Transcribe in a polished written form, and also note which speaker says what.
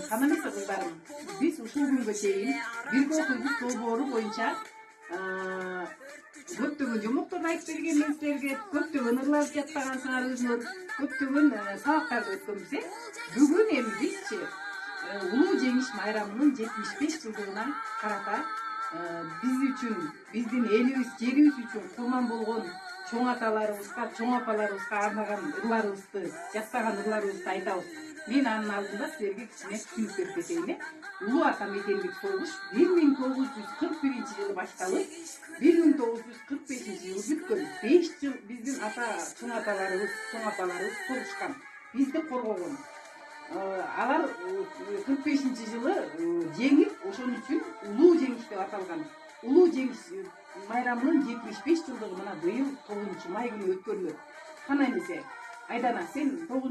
Speaker 1: Kanalımızda kızlarım. Biz ушул күнгө чейин бирге окуйбуз долбоору боюнча көптөгөн жомокторду айтып бергенбиз силерге, көптөгөн ырлап жаттагансыңарыңар, көптөгөн сабактарды өткөнбүз. Бүгүн эми бизчи улуу жеңиш майрамынын 75 жылдыгына карата биз үчүн, биздин элибиз, жерибиз үчүн курман болгон чоң аталарыбызга, чоң апаларыбызга арнаган ырларыбызды, жаттаган ырларыбызды айтабыз. Мен анын алдында силерге кичине түшүнүп берип кетейин. Улуу ата мекендик согуш 1941 жылы башталып, 1945 жылы бүткөн. 5 жыл биздин ата, чоң аталарыбыз, чоң апаларыбыз согушкан, бизди коргогон. Алар 45 жылы жеңип, ошон үчүн улуу жеңиш деп аталган. Улуу жеңиш майрамынын 75 жылдыгы мына быйыл 9 май күнү өткөрүлөт. Кана эмесе, Айдана, сен